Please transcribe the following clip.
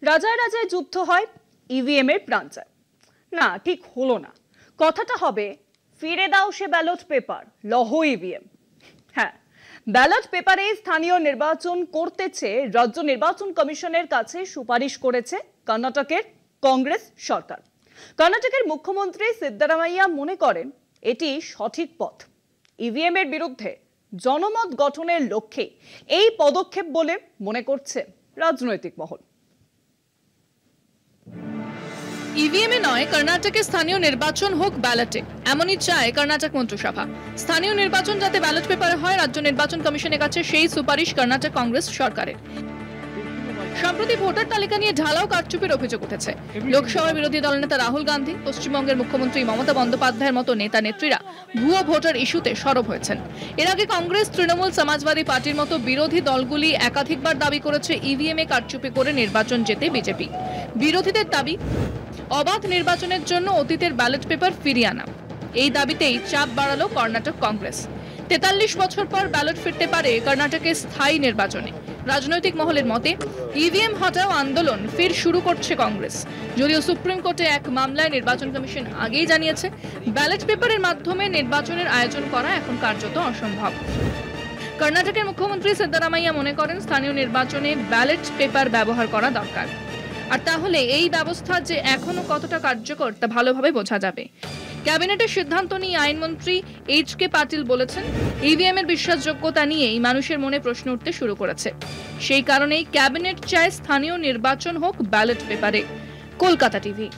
রাজায় রাজায় যুদ্ধ হয়, ইভিএম এর প্রাণ যায় না, ঠিক হলো না। কথাটা হবে ফিরে দাও সে ব্যালট পেপার, লহ ইভিএম। হ্যাঁ, ব্যালট পেপারে স্থানীয় নির্বাচন করতে চেয়ে রাজ্য নির্বাচন কমিশনের কাছে সুপারিশ করেছে কর্ণাটকের কংগ্রেস সরকার। কর্ণাটকের মুখ্যমন্ত্রী সিদ্দারামাইয়া মনে করেন এটি সঠিক পথ। ইভিএম এর বিরুদ্ধে জনমত গঠনের লক্ষ্যে এই পদক্ষেপ বলে মনে করছে রাজনৈতিক মহল। ইভিএমে নয়, কর্ণাটকে স্থানীয় নির্বাচন হোক ব্যালটে, এমনই চায় কর্ণাটক মন্ত্রিসভা। স্থানীয় নির্বাচন যাতে ব্যালট পেপারে হয়, রাজ্য নির্বাচন কমিশনের কাছে সেই সুপারিশ কর্ণাটক কংগ্রেস সরকারের। সম্প্রতি ভোটার তালিকা নিয়ে ঢালাও কারচুপির অভিযোগ উঠেছে। লোকসভার বিরোধী দলনেতা রাহুল গান্ধী, পশ্চিমবঙ্গের মুখ্যমন্ত্রী মমতা বন্দ্যোপাধ্যায়ের মতো নেতা নেত্রীরা ভুয়ো ভোটার ইস্যুতে সরব হয়েছেন। এর আগে কংগ্রেস, তৃণমূল, সমাজবাদী পার্টির মতো বিরোধী দলগুলি একাধিকবার দাবি করেছে ইভিএমে কারচুপি করে নির্বাচন জেতে বিজেপি। বিরোধীদের দাবি অবাধ নির্বাচনের জন্য অতীতের ব্যালট পেপার ফিরিয়ে আনা। এই দাবিতেই চাপ বাড়ালো কর্ণাটক কংগ্রেস। 43 বছর পর ব্যালট ফিরতে পারে কর্ণাটকের স্থায়ী নির্বাচনে। রাজনৈতিক মহলের মতে ইভিএম হটাও আন্দোলন ফির শুরু করছে কংগ্রেস। যদিও সুপ্রিম কোর্টে এক মামলায় নির্বাচন কমিশন আগেই জানিয়েছে ব্যালট পেপারের মাধ্যমে নির্বাচনের আয়োজন করা এখন কার্যত অসম্ভব। কর্ণাটকের মুখ্যমন্ত্রী সিদ্দারামাইয়া মনে করেন স্থানীয় নির্বাচনে ব্যালট পেপার ব্যবহার করা দরকার। আর তাহলে এই ব্যবস্থা যে এখনো কতটা কার্যকর তা ভালোভাবে বোঝা যাবে। ক্যাবিনেটের সিদ্ধান্ত নিয়ে আইনমন্ত্রী এইচ.কে পাটিল বলেছেন, ইভিএম এর বিশ্বাসযোগ্যতা নিয়েই মানুষের মনে প্রশ্ন উঠতে শুরু করেছে। সেই কারণেই ক্যাবিনেট চায় স্থানীয় নির্বাচন হোক ব্যালট পেপারে। কলকাতা টিভি।